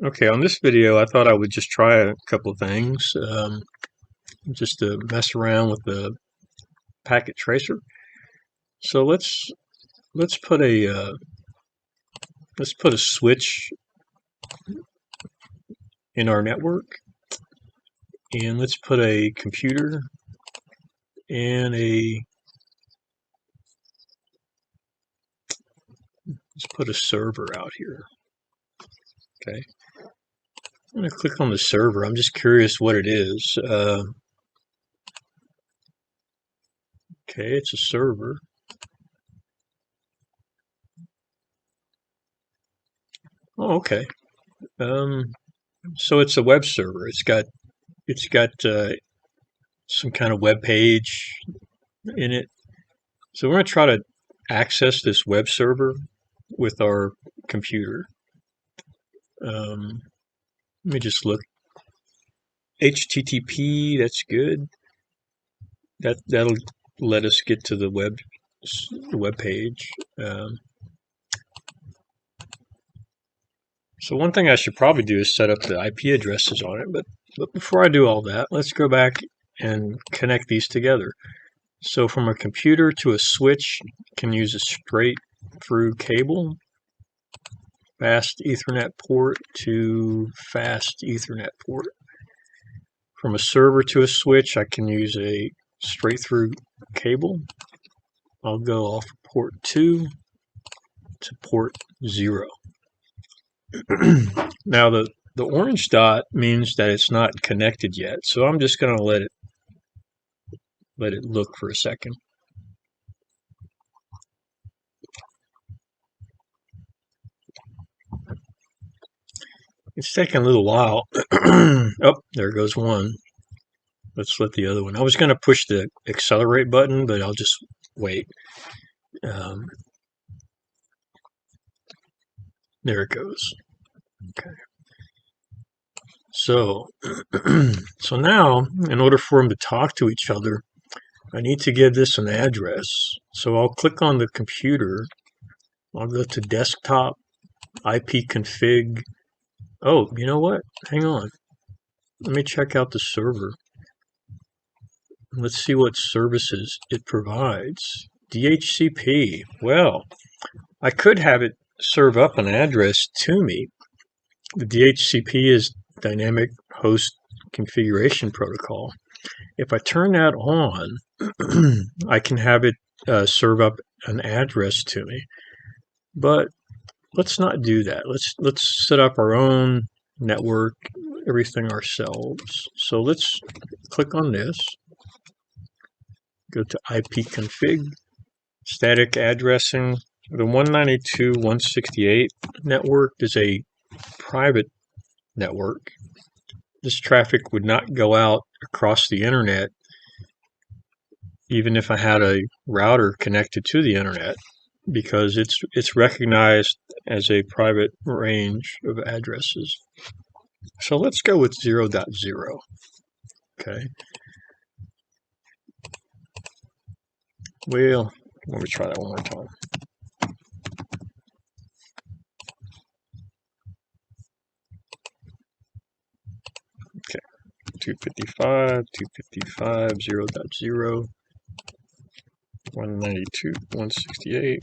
Okay, on this video, I thought I would just try a couple of things, just to mess around with the packet tracer. So let's put a switch in our network, and let's put a computer and let's put a server out here. Okay, I'm gonna click on the server. I'm just curious what it is. Okay, it's a server. Oh, okay. Um, so it's a web server. It's got some kind of web page in it. So we're going to try to access this web server with our computer. Let me just look. HTTP, that's good. That'll let us get to the web page. So one thing I should probably do is set up the IP addresses on it. But before I do all that, let's go back and connect these together. So from a computer to a switch, can use a straight through cable. Fast Ethernet port to fast Ethernet port. From a server to a switch, I can use a straight through cable. I'll go off port 2 to port 0. Now the orange dot means that it's not connected yet, so I'm just going to let it look for a second. It's taking a little while. Oh, there goes one. Let's let the other one. I was going to push the accelerate button, but I'll just wait. There it goes. Okay. So, so now, in order for them to talk to each other, I need to give this an address. So I'll click on the computer. I'll go to desktop, ipconfig. Oh, you know what? Hang on. Let me check out the server. Let's see what services it provides. DHCP. Well, I could have it serve up an address to me. The DHCP is Dynamic Host Configuration Protocol. If I turn that on, I can have it serve up an address to me. But let's not do that. Let's set up our own network, everything ourselves. So let's click on this. Go to ipconfig, static addressing. The 192.168 network is a private network. This traffic would not go out across the internet even if I had a router connected to the internet, because it's recognized as a private range of addresses. So let's go with 0.0. Okay. Well, let me try that one more time. Okay. 255, 0.0, 192.168,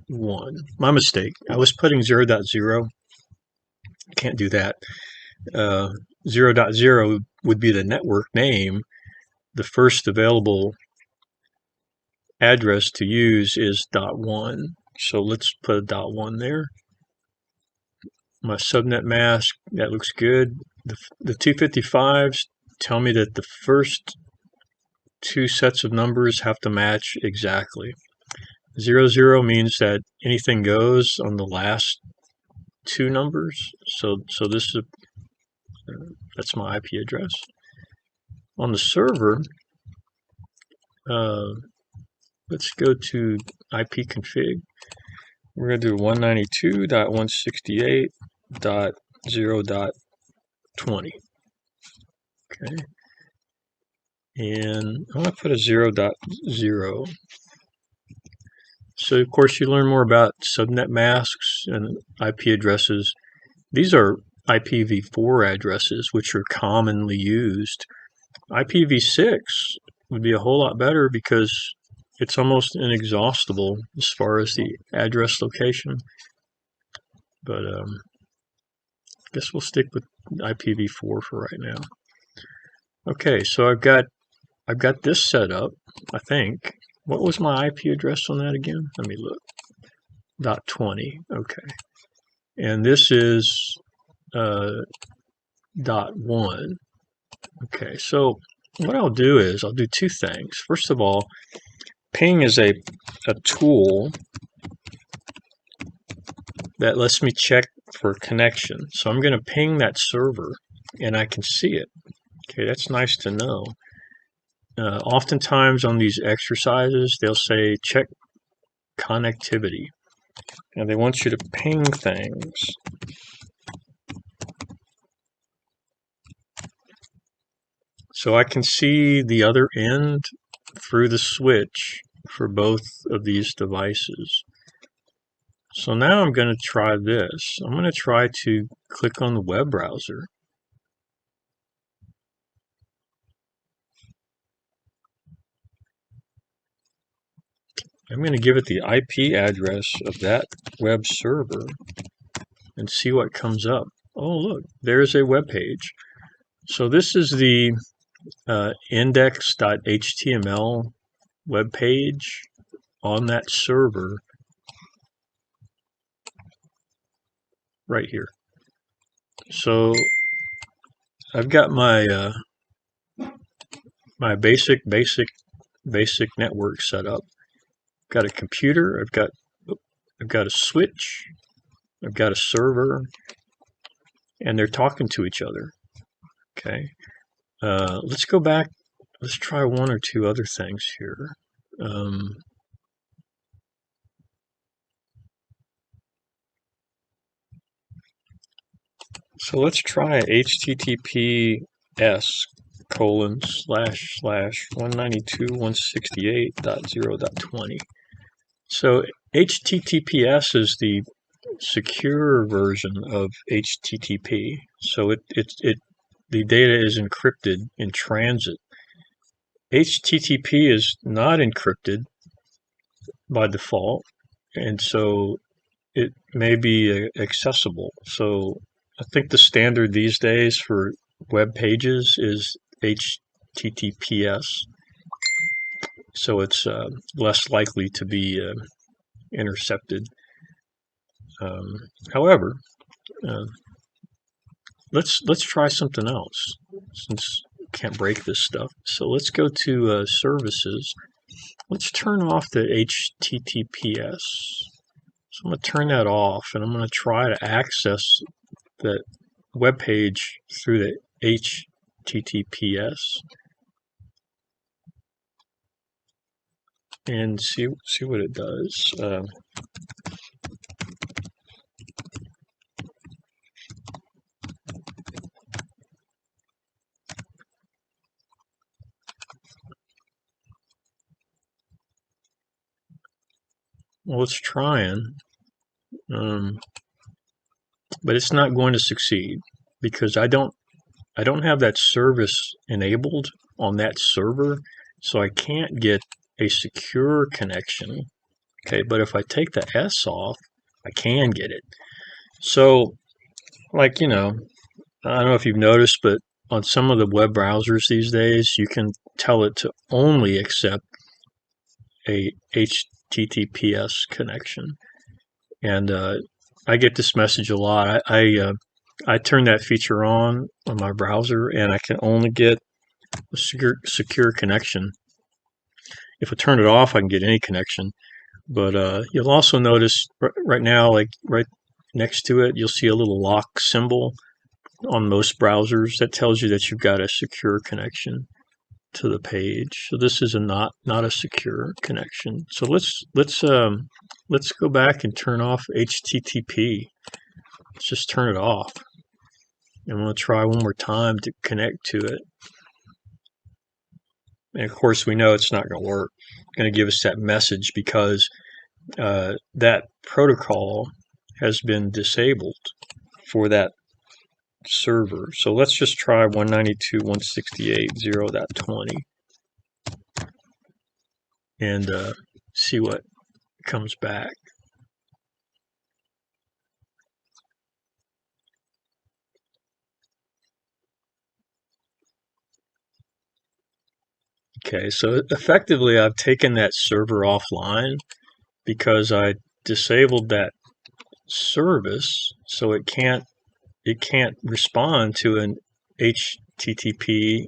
0.1. My mistake. I was putting 0.0. Can't do that. 0.0 would be the network name. The first available address to use is .1. So let's put a .1 there. My subnet mask, that looks good. The 255s tell me that the first two sets of numbers have to match exactly. 00 means that anything goes on the last two numbers. So this is that's my IP address. On the server, let's go to ipconfig. We're going to do 192.168.0.20. Okay. And I'm going to put a 0.0. So of course you learn more about subnet masks and IP addresses. These are IPv4 addresses, which are commonly used. IPv6 would be a whole lot better because it's almost inexhaustible as far as the address location. But I guess we'll stick with IPv4 for right now. Okay, so I've got this set up, I think. What was my IP address on that again? Let me look. .20. Okay. And this is .1. Okay, so what I'll do is I'll do two things. First of all, ping is a tool that lets me check for connection. So I'm going to ping that server and I can see it. Okay, that's nice to know. Oftentimes on these exercises, they'll say check connectivity. And they want you to ping things. So I can see the other end through the switch for both of these devices. So now I'm going to try this. I'm going to try to click on the web browser. I'm going to give it the IP address of that web server and see what comes up. Oh, look, there's a web page. So this is the index.html web page on that server right here. So I've got my my basic network set up. I've got a computer, I've got a switch, I've got a server, and they're talking to each other. Okay. Let's go back. Let's try one or two other things here. So let's try https://192.168.0.20. So HTTPS is the secure version of HTTP. So the data is encrypted in transit. HTTP is not encrypted by default, and so it may be accessible. So I think the standard these days for web pages is HTTPS. So it's less likely to be intercepted. However, let's try something else since we can't break this stuff. So let's go to services. Let's turn off the HTTPS. So I'm going to turn that off, and I'm going to try to access that web page through the HTTPS and see what it does. Well, it's trying, but it's not going to succeed because I don't have that service enabled on that server, so I can't get a secure connection. Okay, but if I take the S off, I can get it. So, like, I don't know if you've noticed, but on some of the web browsers these days, you can tell it to only accept a HTTPS connection. And I get this message a lot. I turn that feature on my browser, and I can only get a secure connection. If I turn it off, I can get any connection. But you'll also notice right now, like right next to it, you'll see a little lock symbol on most browsers that tells you that you've got a secure connection to the page. So this is not a secure connection. So let's go back and turn off HTTP. Let's just turn it off. And we'll try one more time to connect to it. And of course, we know it's not going to work. It's going to give us that message because that protocol has been disabled for that server. So let's just try 192.168.0.20 and see what comes back. Okay, so effectively I've taken that server offline because I disabled that service, so it can't respond to an HTTP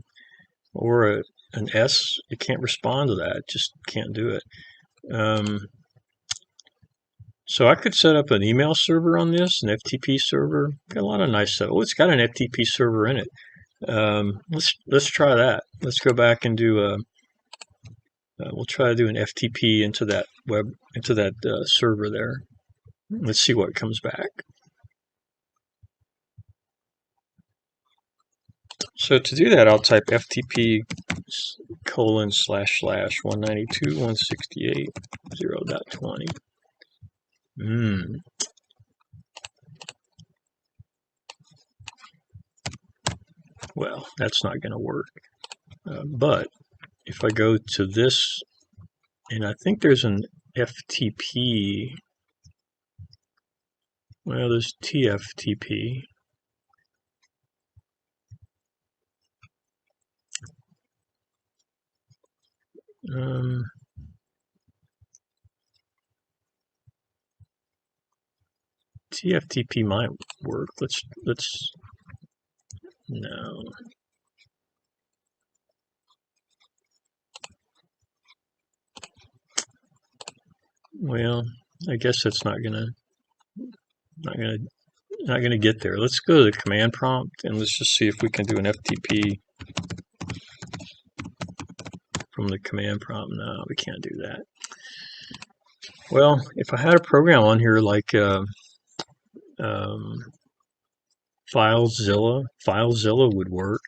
or an S. It can't respond to that. It just can't do it. So I could set up an email server on this, an FTP server. Got a lot of nice stuff. Oh, it's got an FTP server in it. Let's try that. Let's go back and do we'll try to do an FTP into that server there. Let's see what comes back. So to do that, I'll type FTP / 192.168.0.20. Well, that's not going to work. But if I go to this, and I think there's an FTP. Well, there's TFTP. TFTP might work. Let's no. Well, I guess that's not gonna get there. Let's go to the command prompt and let's just see if we can do an FTP from the command prompt. No, we can't do that. Well, if I had a program on here like FileZilla would work.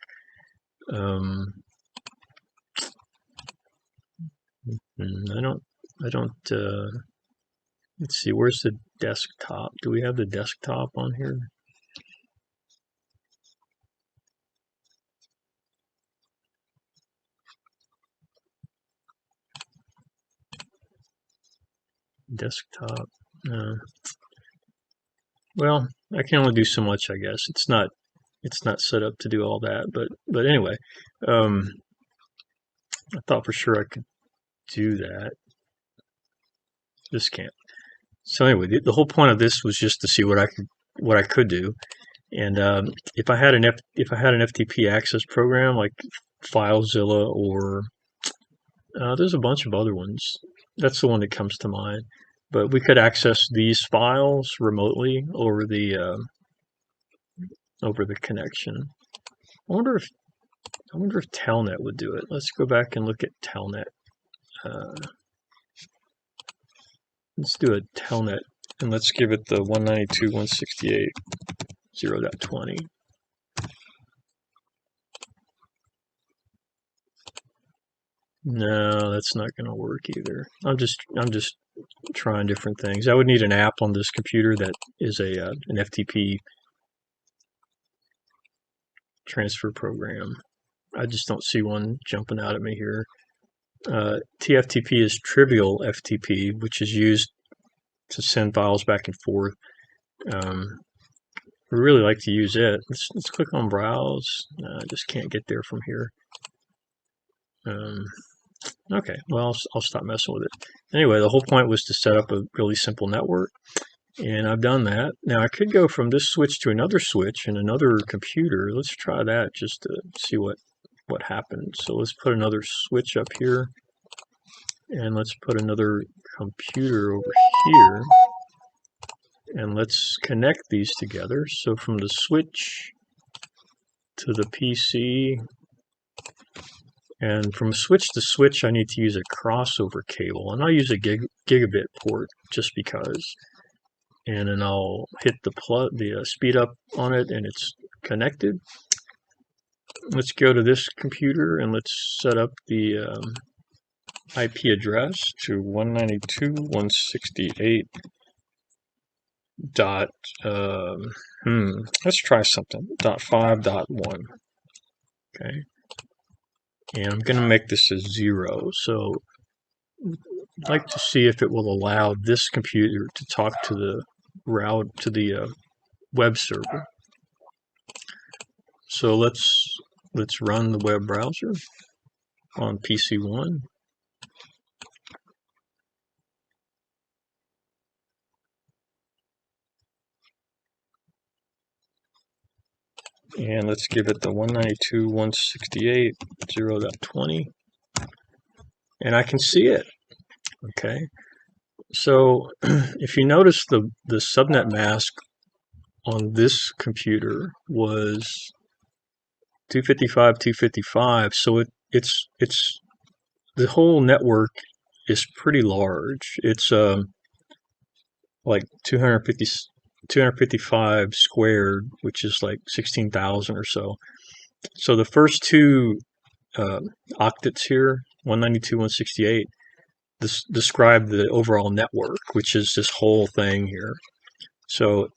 I don't. Let's see. Where's the desktop? Do we have the desktop on here? Desktop. Well, I can only do so much, I guess. It's not set up to do all that, but anyway, I thought for sure I could do that. This can't. So anyway, the whole point of this was just to see what I could do, and if I had an FTP access program like FileZilla or there's a bunch of other ones. That's the one that comes to mind. But we could access these files remotely over the connection. I wonder if Telnet would do it. Let's go back and look at Telnet. Let's do a Telnet and let's give it the 192.168.0.20. No, that's not going to work either. I'm just trying different things. I would need an app on this computer that is an FTP transfer program. I just don't see one jumping out at me here. TFTP is trivial FTP, which is used to send files back and forth. We really like to use it. Let's click on browse. I just can't get there from here. Okay, well, I'll stop messing with it. Anyway, the whole point was to set up a really simple network, and I've done that. Now, I could go from this switch to another switch and another computer. Let's try that just to see what happens. So let's put another switch up here, and let's put another computer over here, and let's connect these together. So from the switch to the PC, and from switch to switch, I need to use a crossover cable, and I'll use a gigabit port just because. And then I'll hit the speed up on it, and it's connected. Let's go to this computer and let's set up the IP address to 192.168 dot let's try something, .5.1. Okay, and I'm going to make this a 0. So I'd like to see if it will allow this computer to talk to the web server. So let's run the web browser on PC1. And let's give it the 192.168.0.20. And I can see it. Okay. So if you notice, the subnet mask on this computer was 255.255. So it's the whole network is pretty large. It's like 255 squared, which is like 16,000 or so. So the first two octets here, 192.168, describe the overall network, which is this whole thing here. So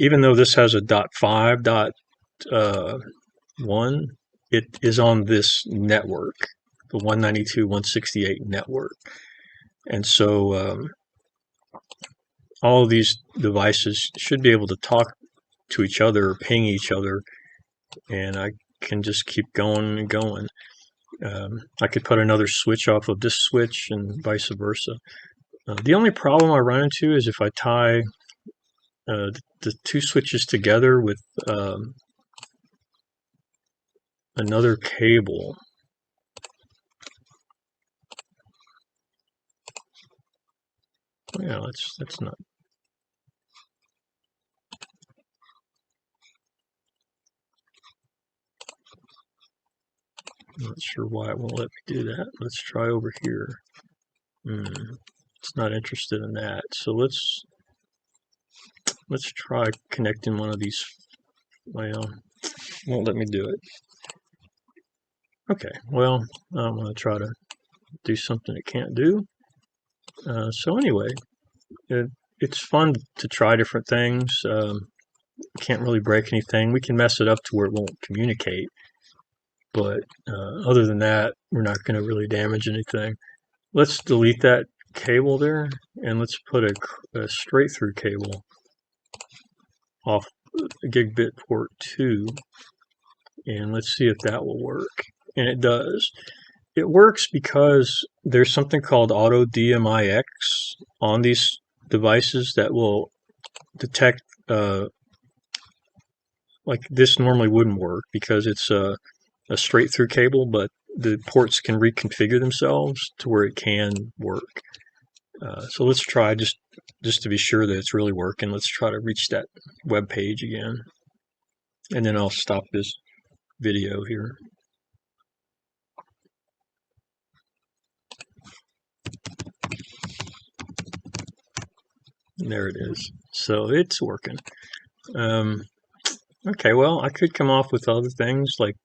even though this has a .5.1, it is on this network, the 192.168 network. And so all of these devices should be able to talk to each other, ping each other, and I can just keep going and going. I could put another switch off of this switch and vice versa. The only problem I run into is if I tie the two switches together with another cable. Yeah, that's not. I'm not sure why it won't let me do that. Let's try over here. It's not interested in that. So let's try connecting one of these. Well, won't let me do it. Okay, well, I'm going to try to do something it can't do. So anyway, it's fun to try different things. Can't really break anything. We can mess it up to where it won't communicate. But other than that, we're not going to really damage anything. Let's delete that cable there, and let's put a straight through cable off gigabit port 2, and let's see if that will work. And it does. It works because there's something called Auto DMIX on these devices that will detect, like this normally wouldn't work because it's a straight through cable, but the ports can reconfigure themselves to where it can work. So let's try just to be sure that it's really working. Let's try to reach that web page again, and then I'll stop this video here. And there it is. So it's working. Okay, well, I could come off with other things like